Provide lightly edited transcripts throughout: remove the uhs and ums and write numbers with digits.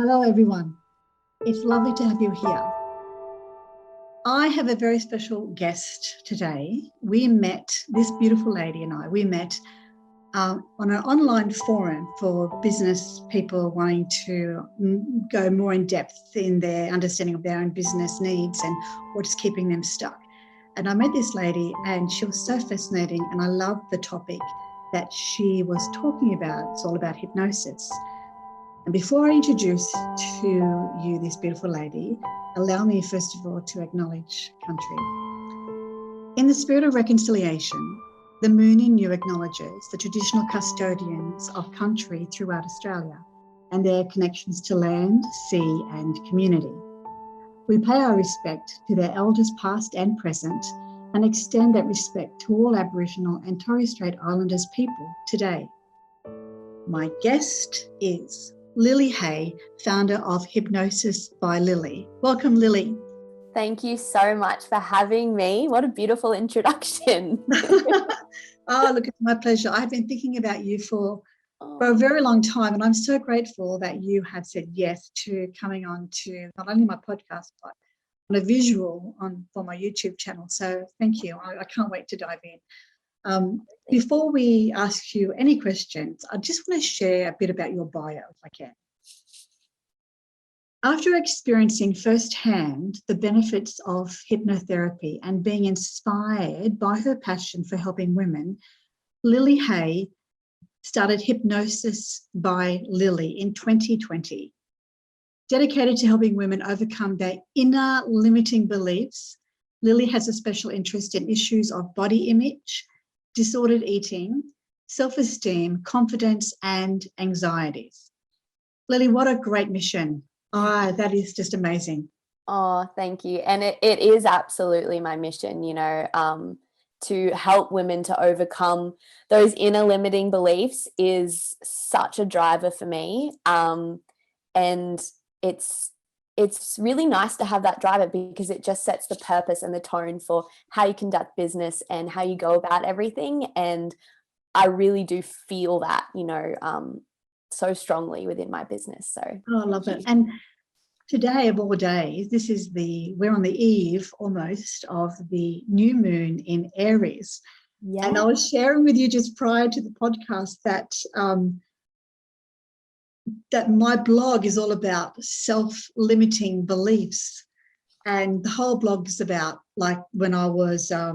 Hello, everyone. It's lovely to have you here. I have a very special guest today. This beautiful lady and I, we met on an online forum for business people wanting to go more in depth in their understanding of their own business needs and what is keeping them stuck. And I met this lady and she was so fascinating, and I loved the topic that she was talking about. It's all about hypnosis. And before I introduce to you this beautiful lady, allow me first of all to acknowledge country. In the spirit of reconciliation, the moon in you acknowledges the traditional custodians of country throughout Australia and their connections to land, sea and community. We pay our respect to their elders past and present and extend that respect to all Aboriginal and Torres Strait Islanders people today. My guest is Lilli Hay, founder of Hypnosis by Lilli. Welcome, Lilli. Thank you so much for having me. What a beautiful introduction. Oh, look, it's my pleasure. I've been thinking about you for a very long time, and I'm so grateful that you have said yes to coming on to not only my podcast, but on a visual for my YouTube channel. So thank you. I can't wait to dive in. Before we ask you any questions, I just want to share a bit about your bio, if I can. After experiencing firsthand the benefits of hypnotherapy and being inspired by her passion for helping women, Lilli Hay started Hypnosis by Lilli in 2020. Dedicated to helping women overcome their inner limiting beliefs, Lilli has a special interest in issues of body image, disordered eating, self-esteem, confidence, and anxieties. Lilli, what a great mission. That is just amazing. Oh, thank you. And it is absolutely my mission, to help women to overcome those inner limiting beliefs is such a driver for me. And it's really nice to have that driver because it just sets the purpose and the tone for how you conduct business and how you go about everything. And I really do feel that, so strongly within my business. So I love it. And today of all days, we're on the eve almost of the new moon in Aries. Yeah. And I was sharing with you just prior to the podcast that that my blog is all about self-limiting beliefs. And the whole blog is about, like, when I was a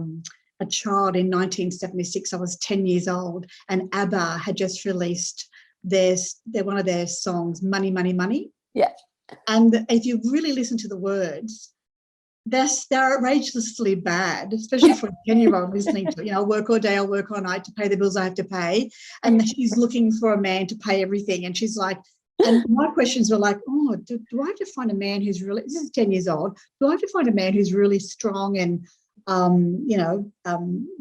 child in 1976, I was 10 years old, and ABBA had just released one of their songs, Money, Money, Money. Yeah. And if you really listen to the words, they're outrageously bad, especially for a 10-year-old listening to, I'll work all day, I'll work all night to pay the bills I have to pay. And she's looking for a man to pay everything. And she's like, and my questions were like, do I have to find a man who's really, this is 10 years old, do I have to find a man who's really strong and,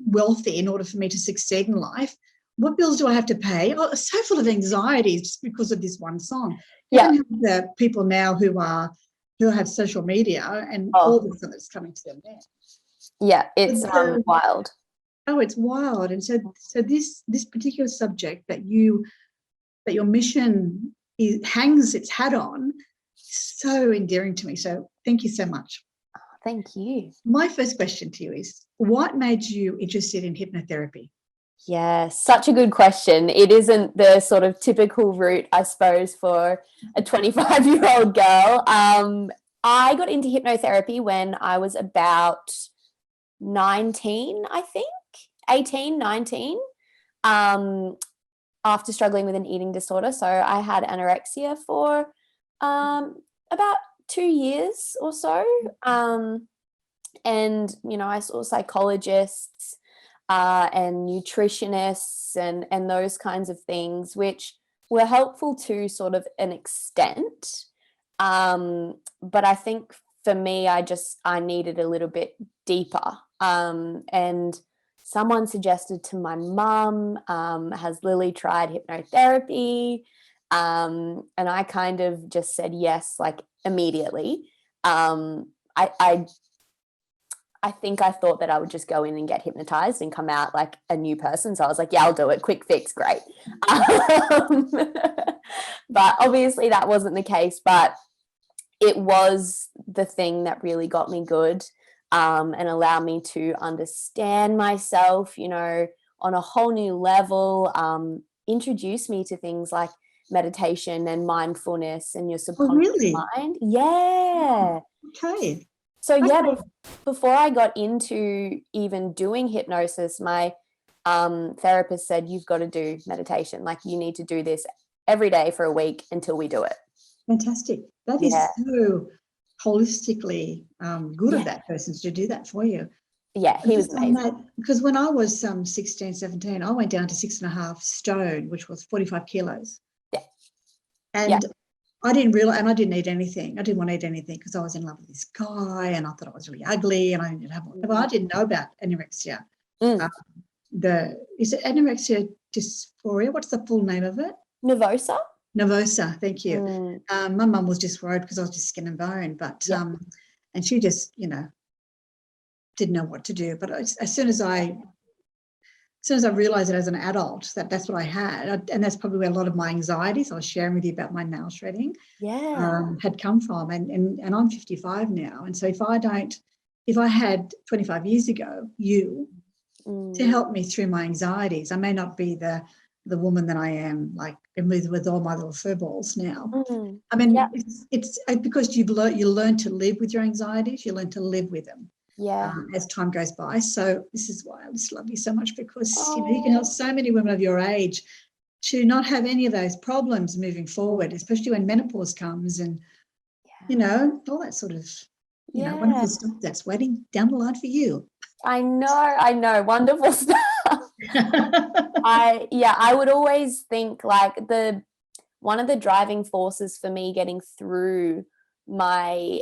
wealthy in order for me to succeed in life? What bills do I have to pay? Oh, so full of anxieties just because of this one song. Yeah. The people now who have social media and all the stuff that's coming to them now. Yeah, it's wild. Oh, it's wild. And so this particular subject that your mission hangs its hat on, so endearing to me. So thank you so much. Thank you. My first question to you is, what made you interested in hypnotherapy? Yeah, such a good question. It isn't the sort of typical route, I suppose, for a 25-year-old girl. I got into hypnotherapy when I was about 19, I think, 18, 19, after struggling with an eating disorder. So I had anorexia for about 2 years or so. And, I saw psychologists and nutritionists and those kinds of things, which were helpful to sort of an extent. But I think for me, I needed a little bit deeper. And someone suggested to my mum, has Lilli tried hypnotherapy? And I kind of just said yes, like immediately. I think I thought that I would just go in and get hypnotized and come out like a new person. So I was like, yeah, I'll do it. Quick fix, great. But obviously that wasn't the case. But it was the thing that really got me good, and allowed me to understand myself, you know, on a whole new level, introduce me to things like meditation and mindfulness and your Oh, subconscious really? mind. Yeah. Okay. So yeah, Okay. before I got into even doing hypnosis, my therapist said, you've got to do meditation. Like, you need to do this every day for a week until we do it. Fantastic. That is Yeah. so holistically good of Yeah. that person to do that for you. Yeah, he was Just on amazing. that, because when I was 16, 17, I went down to 6.5 stone, which was 45 kilos. Yeah. And I didn't realize, and I didn't eat anything. I didn't want to eat anything because I was in love with this guy and I thought I was really ugly and I didn't have, well, I didn't know about anorexia. Is it anorexia dysphoria? What's the full name of it? Nervosa. Nervosa, thank you. My mum was just worried because I was just skin and bone, but and she just, you know, didn't know what to do. But as soon as I realized it as an adult that that's what I had, and that's probably where a lot of my anxieties I was sharing with you about my nail shredding had come from. And I'm 55 now, and so if I had 25 years ago you to help me through my anxieties, I may not be the woman that I am, like with all my little fur balls now. I mean, it's because you learn to live with your anxieties, you learn to live with them. As time goes by. So this is why I just love you so much, because you know, you can help so many women of your age to not have any of those problems moving forward, especially when menopause comes and you know, all that sort of you know, wonderful stuff that's waiting down the line for you. I know, wonderful stuff. I would always think like one of the driving forces for me getting through my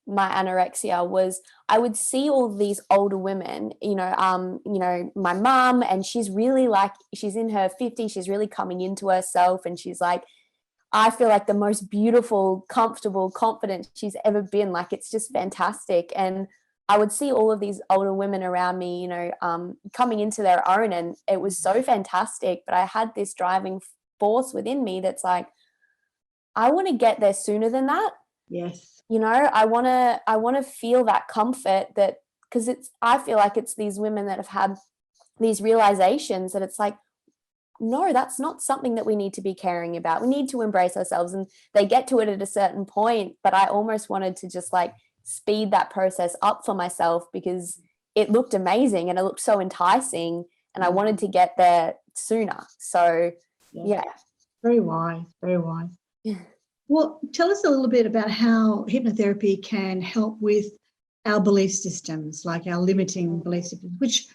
my anorexia was I would see all these older women, you know, my mum, and she's really like, she's in her 50s, she's really coming into herself, and she's like, I feel like the most beautiful, comfortable, confident she's ever been. Like, it's just fantastic. And I would see all of these older women around me, you know, coming into their own, and it was so fantastic. But I had this driving force within me that's like, I want to get there sooner than that. Yes. You know, I want to feel that comfort, that because I feel like it's these women that have had these realizations that it's like, no, that's not something that we need to be caring about. We need to embrace ourselves, and they get to it at a certain point. But I almost wanted to just like speed that process up for myself because it looked amazing and it looked so enticing, and I wanted to get there sooner. So yeah. Very wise, very wise. Well, tell us a little bit about how hypnotherapy can help with our belief systems, like our limiting belief systems, which,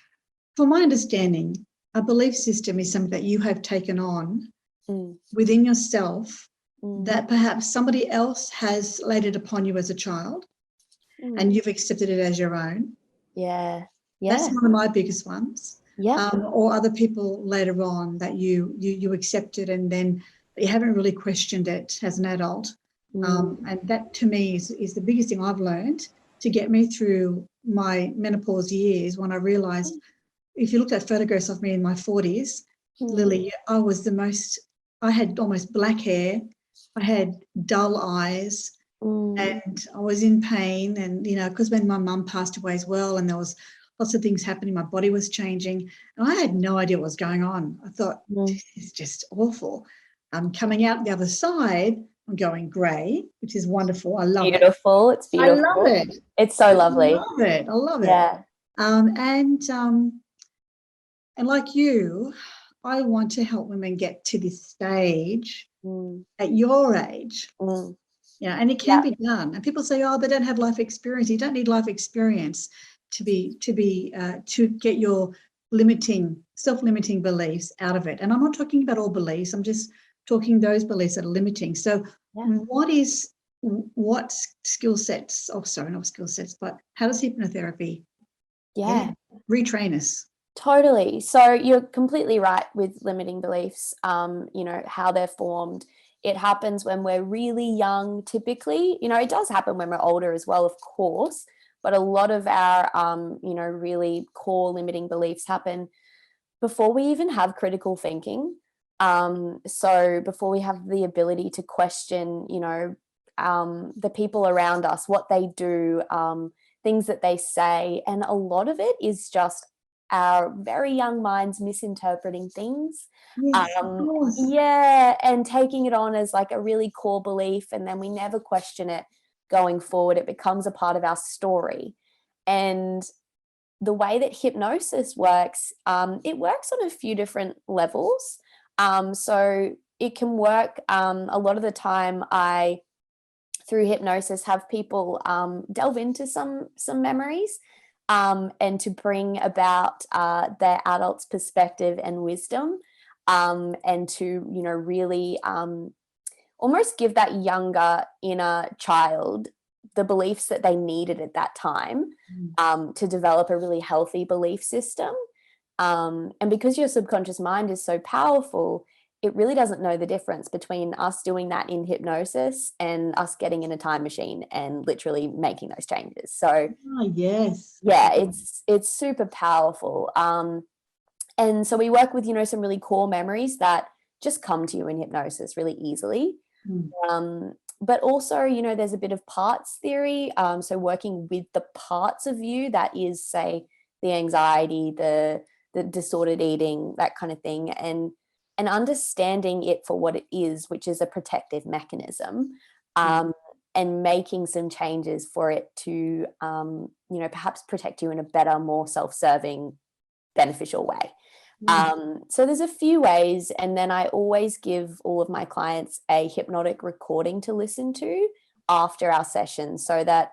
from my understanding, a belief system is something that you have taken on within yourself that perhaps somebody else has laid it upon you as a child and you've accepted it as your own. Yeah. That's one of my biggest ones. Or other people later on that you accepted and then you haven't really questioned it as an adult. And that to me is the biggest thing I've learned to get me through my menopause years, when I realized, if you look at photographs of me in my 40s, Lilli, I had almost black hair, I had dull eyes, and I was in pain. And, you know, because when my mum passed away as well, and there was lots of things happening, my body was changing, and I had no idea what was going on. I thought, this is just awful. I'm coming out the other side, I'm going grey, which is wonderful. I love it. Beautiful. It's beautiful. I love it. It's so lovely. I love it. And like you, I want to help women get to this stage at your age. Yeah, and it can be done. And people say, oh, they don't have life experience. You don't need life experience to get your self-limiting beliefs out of it. And I'm not talking about all beliefs. I'm just talking those beliefs that are limiting. So what skill sets, not skill sets, but how does hypnotherapy retrain us? Totally. So you're completely right with limiting beliefs, you know, how they're formed. It happens when we're really young, typically. You know, it does happen when we're older as well, of course. but a lot of our, you know, really core limiting beliefs happen before we even have critical thinking. So before we have the ability to question, you know, the people around us, what they do, things that they say. And a lot of it is just our very young minds misinterpreting things. Yes, of course. Yeah, and taking it on as like a really core belief, and then we never question it going forward. It becomes a part of our story. And the way that hypnosis works, it works on a few different levels. So it can work a lot of the time. Through hypnosis, have people delve into some memories, and to bring about their adult's perspective and wisdom, and to, you know, really almost give that younger inner child the beliefs that they needed at that time, to develop a really healthy belief system. And because your subconscious mind is so powerful, it really doesn't know the difference between us doing that in hypnosis and us getting in a time machine and literally making those changes. So Yes. yeah, it's super powerful. And so we work with, you know, some really core memories that just come to you in hypnosis really easily. But also, you know, there's a bit of parts theory. So working with the parts of you that is, say, the anxiety, the disordered eating, that kind of thing, and understanding it for what it is, which is a protective mechanism, and making some changes for it to, you know, perhaps protect you in a better, more self-serving, beneficial way. So there's a few ways, and then I always give all of my clients a hypnotic recording to listen to after our session, so that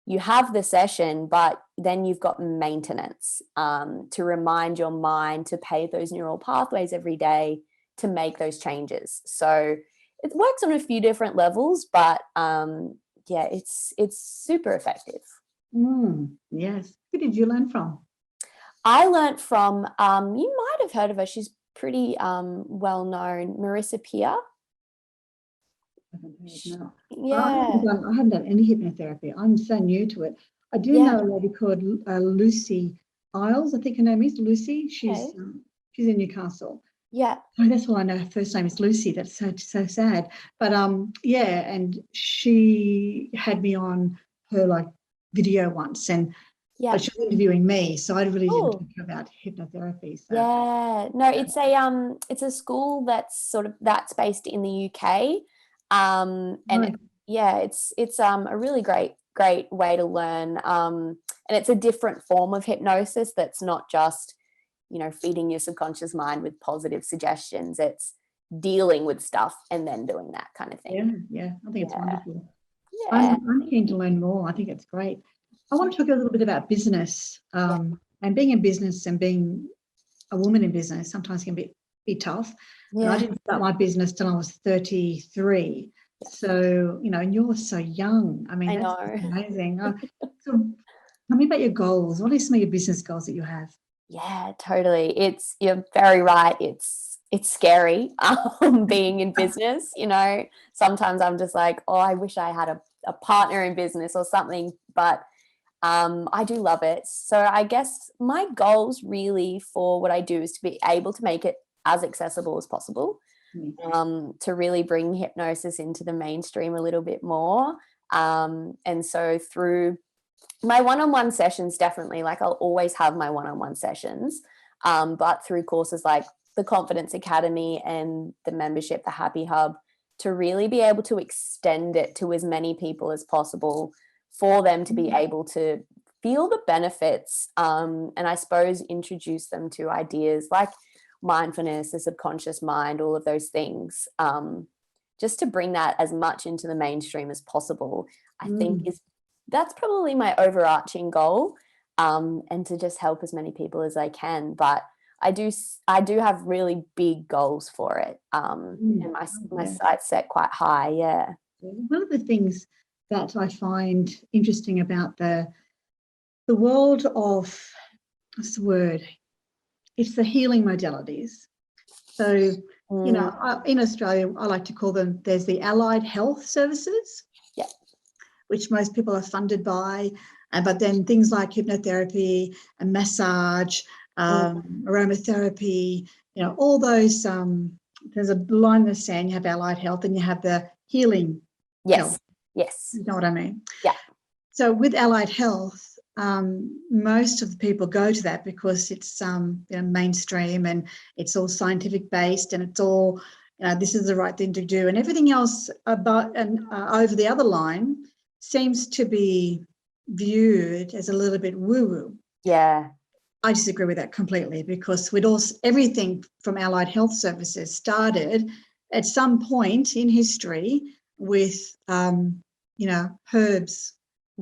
you have the session, but then you've got maintenance, to remind your mind to pave those neural pathways every day to make those changes. So it works on a few different levels, but yeah, it's super effective. Yes. Who did you learn from? I learnt from, you might have heard of her. She's pretty well known, Marissa Peer. No. Yeah. I haven't done any hypnotherapy. I'm so new to it. I do Yeah. know a lady called Lucy Isles, I think her name is Lucy. She's in Newcastle. Yeah. Oh, that's all I know. Her first name is Lucy. That's so sad. But yeah, and she had me on her like video once, and Yeah. but she was interviewing me, so I really didn't Cool. talk about hypnotherapy. So. Yeah. No, it's a school that's based in the UK. And Right. yeah, it's a really great way to learn. And it's a different form of hypnosis that's not just, you know, feeding your subconscious mind with positive suggestions. It's dealing with stuff and then doing that kind of thing. Yeah. I think it's wonderful. Yeah. I'm keen to learn more. I think it's great. I want to talk a little bit about business, and being in business and being a woman in business sometimes can be tough. And I didn't start my business till I was 33. So, you know, and you're so young. I mean, that's amazing. So tell me about your goals. What are some of your business goals that you have? Yeah, totally. You're very right. It's scary, being in business. You know, sometimes I'm just like, oh, I wish I had a partner in business or something, but I do love it. So I guess my goals really for what I do is to be able to make it as accessible as possible, to really bring hypnosis into the mainstream a little bit more. And so through my one-on-one sessions, definitely, like I'll always have my one-on-one sessions, but through courses like the Confidence Academy and the membership, the Happy Hub, to really be able to extend it to as many people as possible for them to be able to feel the benefits, and I suppose introduce them to ideas like mindfulness, the subconscious mind, all of those things, just to bring that as much into the mainstream as possible, I think that's probably my overarching goal, and to just help as many people as I can. But I do have really big goals for it, and my sights set quite high. Yeah. One of the things that I find interesting about the world of, what's the word? It's the healing modalities. So, you know, in Australia, I like to call them, there's the allied health services. Yeah. which most people are funded by. But then things like hypnotherapy and massage, aromatherapy, all those, there's a line in the sand. You have allied health and you have the healing health. Yes. You know what I mean? Yeah. So with allied health, most of the people go to that because it's mainstream and it's all scientific based and it's all, this is the right thing to do, and everything else about and over the other line seems to be viewed as a little bit woo-woo. Yeah. I disagree with that completely, because everything from allied health services started at some point in history with, herbs,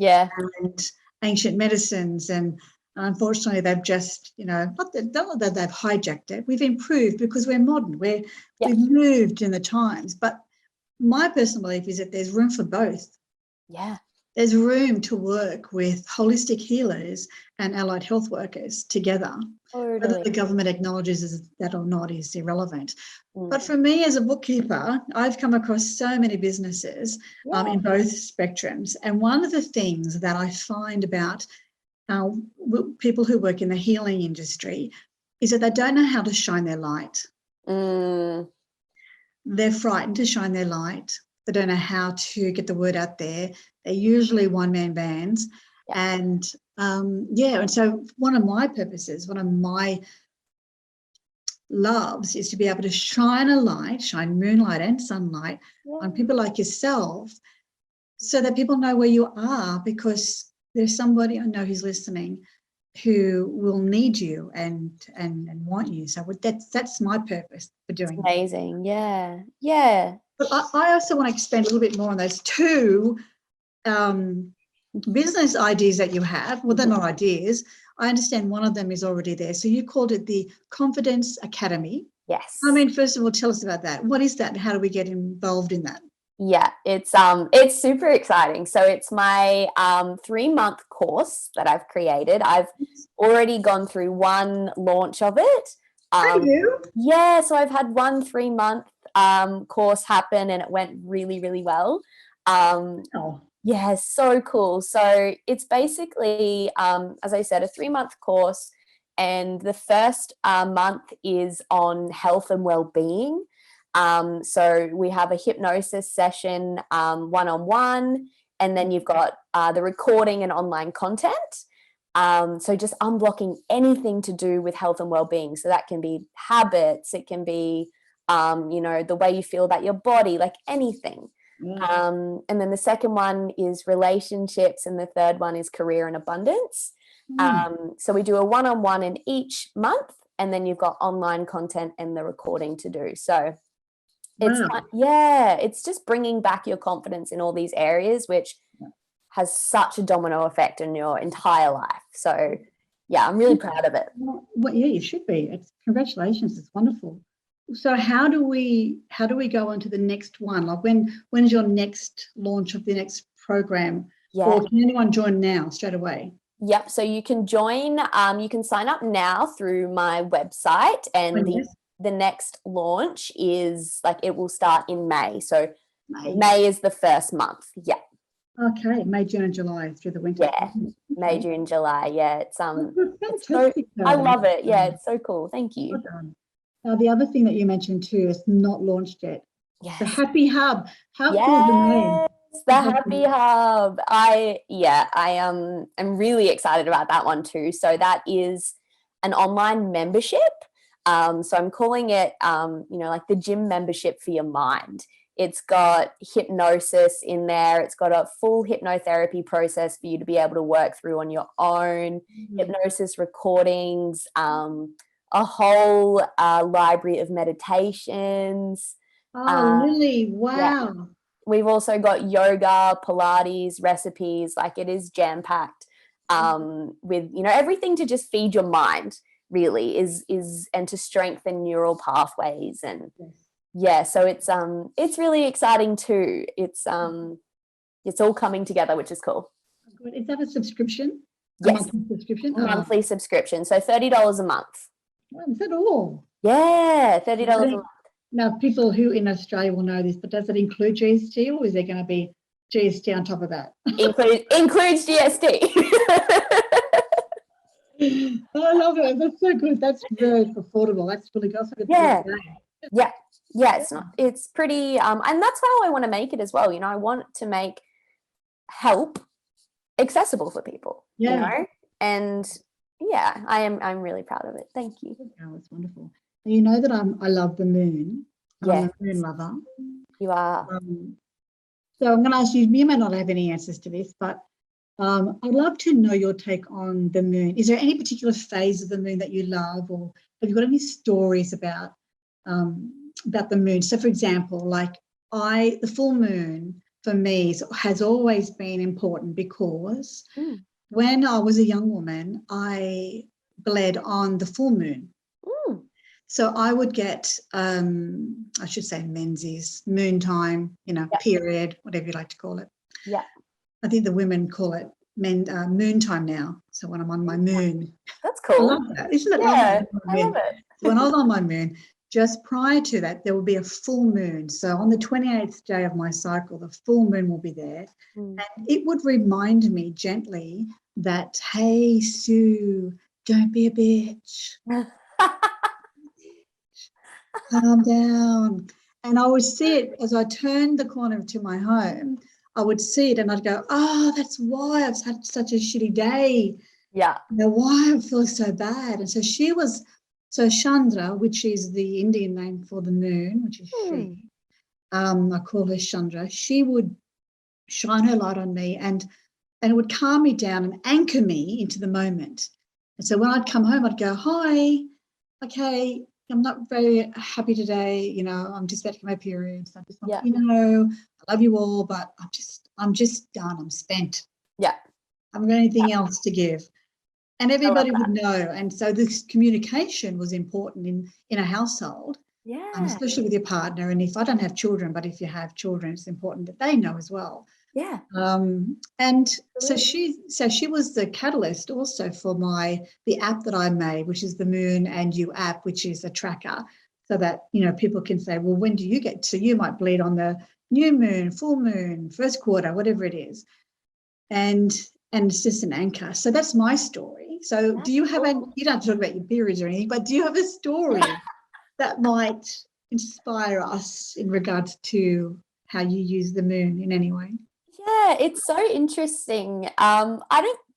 and ancient medicines, and unfortunately they've just, not that they've hijacked it. We've improved because we're modern. We've moved in the times. But my personal belief is that there's room for both. Yeah. There's room to work with holistic healers and allied health workers together. Totally. Whether the government acknowledges that or not is irrelevant. But for me as a bookkeeper, I've come across so many businesses in both spectrums. And one of the things that I find about people who work in the healing industry is that they don't know how to shine their light. They're frightened to shine their light. They don't know how to get the word out there. They're usually one-man bands. And, and so one of my purposes, one of my loves is to be able to shine a light, shine moonlight and sunlight on people like yourself, so that people know where you are, because there's somebody I know who's listening who will need you and want you. So that's my purpose for doing it. Amazing. Yeah. But I also want to expand a little bit more on those two business ideas that you have. Well, they're not ideas. I understand one of them is already there. So you called it the Confidence Academy. Yes. I mean, first of all, tell us about that. What is that and how do we get involved in that? Yeah, it's super exciting. So it's my 3-month course that I've created. I've already gone through one launch of it. Have you? Yeah, so I've had one 3-month course happen and it went really, really well. Yeah, so cool. So it's basically, as I said, a 3-month course, and the first month is on health and well-being. So we have a hypnosis session one-on-one, and then you've got the recording and online content. So just unblocking anything to do with health and well-being. So that can be habits, it can be, the way you feel about your body, like anything. And then the second one is relationships, and the third one is career and abundance. So we do a one-on-one in each month, and then you've got online content and the recording to do. So it's just bringing back your confidence in all these areas, which has such a domino effect in your entire life. So I'm really proud of it. Well, you should be. Congratulations. It's wonderful. So how do we go on to the next one? Like when is your next launch of the next program? Or can anyone join now straight away? Yep. So you can join, you can sign up now through my website, and the next launch is it will start in May. So May is the first month. Yeah. Okay. May, June and July through the winter. Yeah. Okay. May, June, July. Yeah. It's fantastic. I love it. Yeah. It's so cool. Thank you. Well done. Now, the other thing that you mentioned too is not launched yet. Yes. The Happy Hub. How cool is the name? The Happy Hub. I am really excited about that one too. So that is an online membership. So I'm calling it, like the gym membership for your mind. It's got hypnosis in there. It's got a full hypnotherapy process for you to be able to work through on your own, hypnosis recordings, a whole library of meditations. Lilly, wow. Yeah. We've also got yoga, Pilates, recipes. It is jam-packed with, everything to just feed your mind, really, is and to strengthen neural pathways. And so it's really exciting too. It's all coming together, which is cool. Is that a subscription? Yes. A monthly subscription? Monthly subscription. So $30 a month. Is that all? Yeah, $30 a month. Now, people who in Australia will know this, but does it include GST, or is there going to be GST on top of that. Includes GST. I love it. That's so good. That's very affordable. That's really good. Yeah. It's pretty and that's how I want to make it as well. I want to make help accessible for people, and I'm really proud of it. Thank you. Oh, it's wonderful. And you know that I love the moon. I'm a moon lover. You are. So I'm going to ask you, you may not have any answers to this, but I'd love to know your take on the moon. Is there any particular phase of the moon that you love, or have you got any stories about the moon? So, for example, like the full moon for me has always been important because when I was a young woman, I bled on the full moon. So I would get, I should say menses, moon time, period, whatever you like to call it. Yeah. I think the women call it moon time now. So when I'm on my moon. That's cool. I love that. Isn't it lovely? I love it. So when I was on my moon, just prior to that, there will be a full moon. So on the 28th day of my cycle, the full moon will be there. And it would remind me gently that, hey, Sue, don't be a bitch. Calm down. And I would see it as I turned the corner to my home. I would see it and I'd go, oh, that's why I've had such a shitty day. Yeah. Why I feel so bad. And so Chandra, which is the Indian name for the moon, which is she, I call her Chandra, she would shine her light on me and it would calm me down and anchor me into the moment. And so when I'd come home, I'd go, hi, okay, I'm not very happy today. I'm just about to get my periods. I just want I love you all, but I'm just done. I'm spent. Yeah. I haven't got anything else to give. And everybody would know. And so this communication was important in a household. Yeah. Especially with your partner. And if I don't have children, but if you have children, it's important that they know as well. Yeah. And so she was the catalyst also for the app that I made, which is the Moon and You app, which is a tracker, so that people can say, well, when do you get? So you might bleed on the new moon, full moon, first quarter, whatever it is, and it's just an anchor. So that's my story. So do you have you don't have to talk about your periods or anything, but do you have a story that might inspire us in regards to how you use the moon in any way? Yeah, it's so interesting. I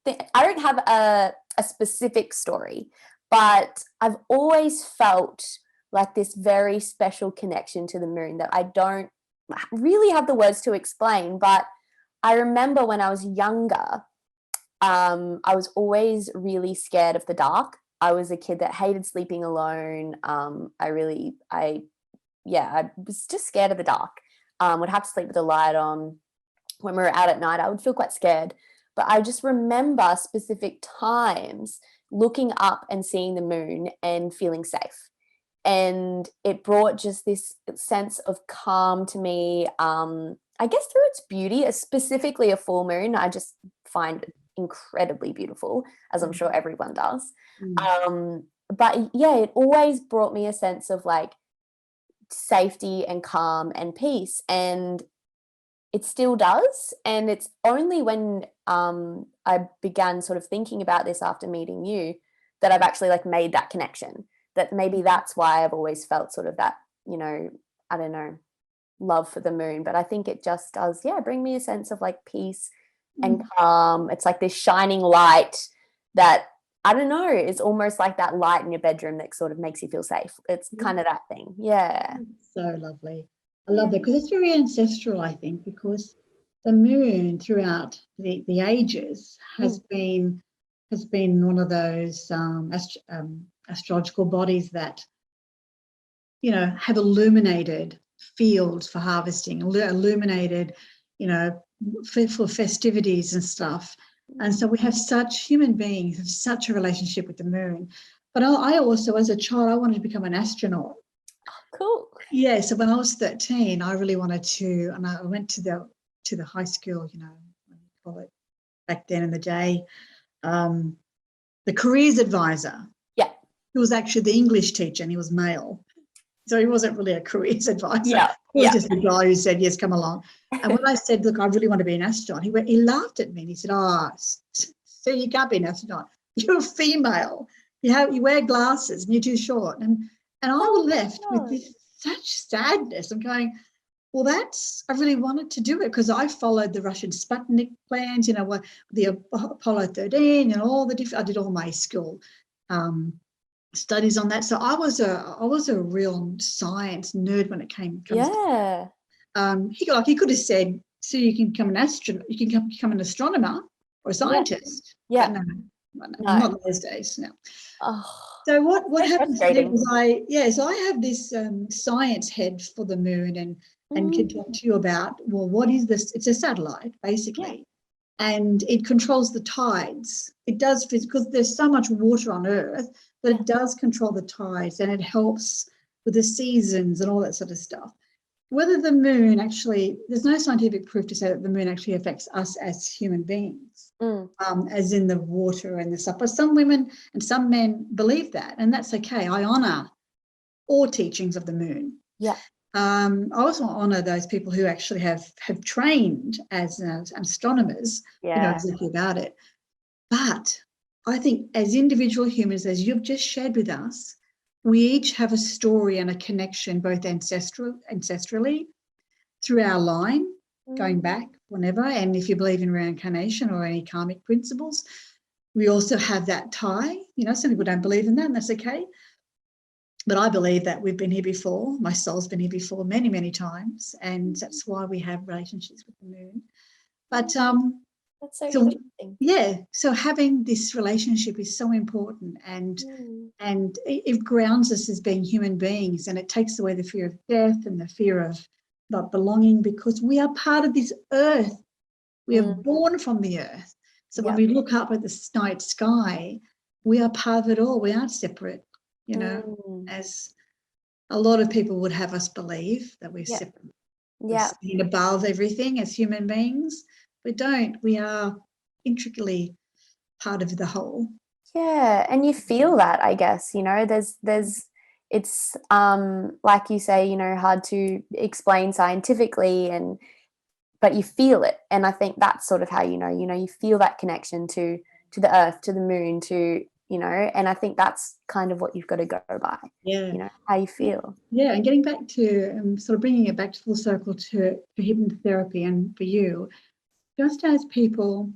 don't have a specific story, but I've always felt like this very special connection to the moon that I don't really have the words to explain. But I remember when I was younger, I was always really scared of the dark. I was a kid that hated sleeping alone. I was just scared of the dark. Would have to sleep with the light on. When we were out at night, I would feel quite scared. But I just remember specific times looking up and seeing the moon and feeling safe. And it brought just this sense of calm to me. I guess through its beauty, specifically a full moon, I just find incredibly beautiful, as I'm sure everyone does. But yeah, it always brought me a sense of like safety and calm and peace. And it still does. And it's only when I began sort of thinking about this after meeting you that I've actually like made that connection, that maybe that's why I've always felt sort of that, I don't know, love for the moon. But I think it just does, bring me a sense of like peace and calm. It's like this shining light that, I don't know, it's almost like that light in your bedroom that sort of makes you feel safe. It's kind of that thing. Yeah. So lovely. I love that because it's very ancestral, I think, because the moon throughout the ages has been one of those astrological bodies that, have illuminated fields for harvesting, illuminated, for festivities and stuff. And so we have human beings have such a relationship with the moon. But I also, as a child, I wanted to become an astronaut. Cool. Yeah, so when I was 13, I really wanted to, and I went to the high school, what do you call it, back then in the day, the careers advisor. Yeah. Who was actually the English teacher, and he was male. So he wasn't really a careers advisor. Yeah. He was just a guy who said, yes, come along. And when I said, look, I really want to be an astronaut, he laughed at me and he said, so you can't be an astronaut. You're a female. You wear glasses and you're too short. And I was left with this such sadness. I'm going, well, I really wanted to do it because I followed the Russian Sputnik plans, the Apollo 13 and all the different, I did all my school studies on that. So I was a real science nerd when it comes to he could have said, so you can become an astronaut, you can become an astronomer or a scientist. Yeah. But no, not those days. No. Oh, so what happens is I have this science head for the moon and can talk to you about, well, what is this? It's a satellite, basically. And it controls the tides. It does, because there's so much water on Earth, but it does control the tides and it helps with the seasons and all that sort of stuff. Whether the moon actually, there's no scientific proof to say that the moon actually affects us as human beings, as in the water and the stuff. But some women and some men believe that, and that's okay. I honour all teachings of the moon. Yeah. I also honour those people who actually have trained as astronomers, exactly about it. But I think as individual humans, as you've just shared with us, we each have a story and a connection, both ancestrally through our line, going back whenever. And if you believe in reincarnation or any karmic principles, we also have that tie. Some people don't believe in that, and that's okay. But I believe that we've been here before. My soul's been here before many, many times, and that's why we have relationships with the moon. But that's so interesting. Yeah, so having this relationship is so important, and it grounds us as being human beings, and it takes away the fear of death and the fear of not belonging, because we are part of this earth. We are born from the earth. So when we look up at the night sky, we are part of it all. We aren't separate, as a lot of people would have us believe, that we're separate. We're sitting above everything as human beings. We don't. We are intricately part of the whole. Yeah, and you feel that, I guess, there's it's like you say, hard to explain scientifically, but you feel it. And I think that's sort of how you feel that connection to the earth, to the moon, to and I think that's kind of what you've got to go by. How you feel. And getting back to sort of bringing it back to full circle to hypnotherapy, and for you, just as people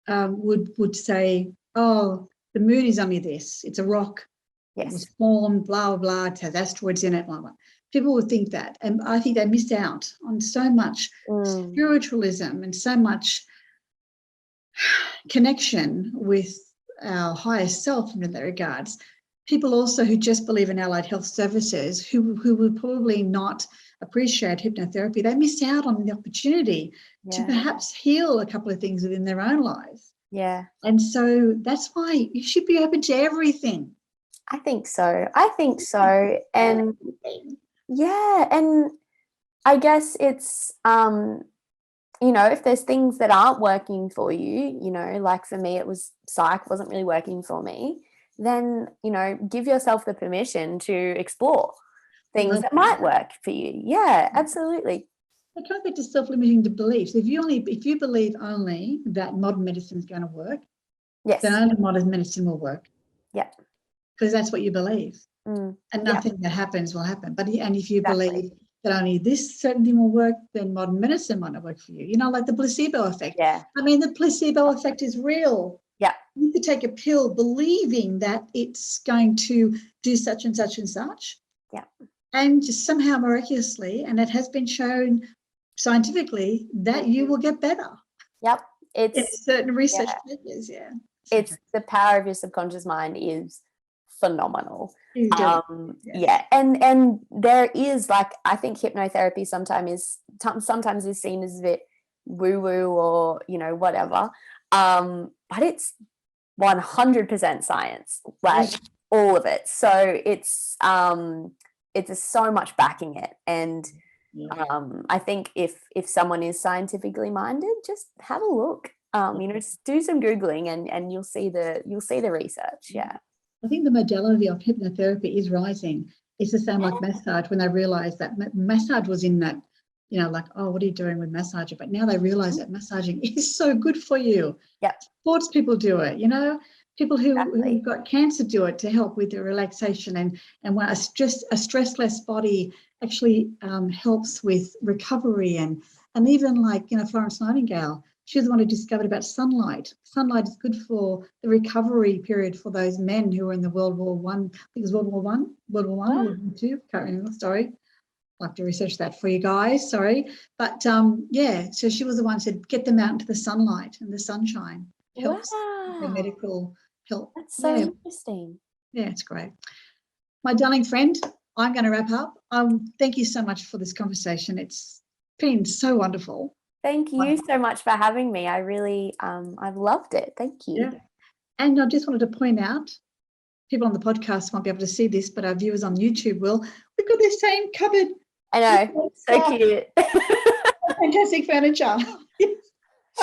would say, oh, the moon is only this, it's a rock, it was formed, blah, blah, blah, it has asteroids in it, blah, blah. People would think that, and I think they missed out on so much spiritualism and so much connection with our higher self in that regards. People also who just believe in allied health services, who would probably not appreciate hypnotherapy, they miss out on the opportunity to perhaps heal a couple of things within their own lives. Yeah. And so that's why you should be open to everything. I think so. And and I guess it's if there's things that aren't working for you, like for me it was psych wasn't really working for me, then give yourself the permission to explore things that might work for you. Yeah, absolutely. It comes back to self-limiting beliefs. If you believe only that modern medicine is going to work, then only modern medicine will work. Yeah. Because that's what you believe. And nothing that happens will happen. And if you believe that only this certain thing will work, then modern medicine might not work for you. Like the placebo effect. Yeah. I mean, the placebo effect is real. Yeah. You could take a pill believing that it's going to do such and such and such. Yeah. And just somehow miraculously, and it has been shown scientifically, that you will get better. Yep. It's certain research papers, It's the power of your subconscious mind is phenomenal. And there is, like, I think hypnotherapy sometimes is seen as a bit woo-woo or whatever, but it's 100% science, like all of it. So it's so much backing it, and I think if someone is scientifically minded, just have a look. Just do some Googling and you'll see the research. Yeah. I think the modality of hypnotherapy is rising. It's the same like massage, when they realised that massage was in that, like, oh, what are you doing with massaging? But now they realise that massaging is so good for you. Yep. Sports people do it, people Exactly. who've got cancer do it to help with their relaxation, and a stressless body actually helps with recovery, and even like, Florence Nightingale, she was the one who discovered about sunlight. Sunlight is good for the recovery period for those men who were in the World War One. I think it was World War One, World War One, World War Two. Can't remember. Sorry, I'll have to research that for you guys. Sorry, but so she was the one who said get them out into the sunlight and the sunshine. Helps their medical help. That's so interesting. Yeah, it's great. My darling friend, I'm going to wrap up. Thank you so much for this conversation. It's been so wonderful. Thank you so much for having me. I really, I've loved it. Thank you. Yeah. And I just wanted to point out, people on the podcast won't be able to see this, but our viewers on YouTube will. We've got the same cupboard. I know. So cute. Fantastic furniture.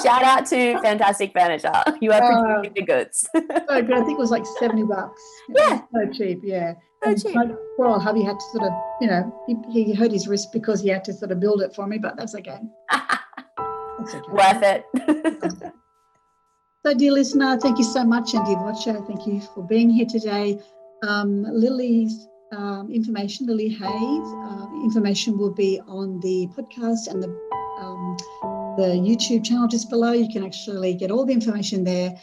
Shout out to Fantastic Furniture. You are producing the goods. So good. I think it was like $70. Yeah. So cheap, yeah. So cheap. My poor old hubby had to sort of, he hurt his wrist because he had to sort of build it for me, but that's okay. That's okay. Worth it. So, dear listener, thank you so much, and dear watcher, thank you for being here today. Lilly's information, Lilly Hay's information will be on the podcast and the YouTube channel just below. You can actually get all the information there.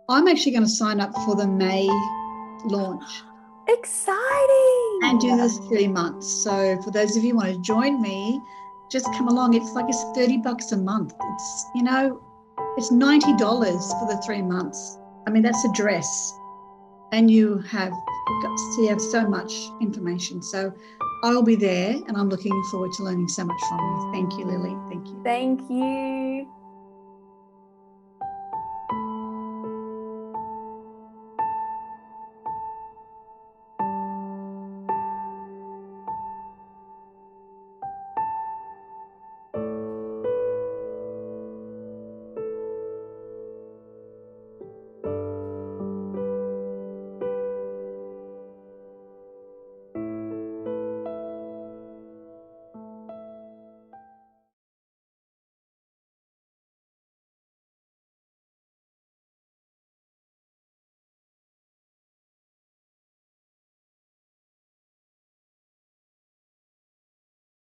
I'm actually going to sign up for the May launch. Exciting. And do this 3 months. So for those of you who want to join me, just come along. It's $30 a month. It's, it's $90 for the 3 months. I mean, that's a dress. And you have so much information. So I'll be there, and I'm looking forward to learning so much from you. Thank you, Lilly. Thank you. Thank you.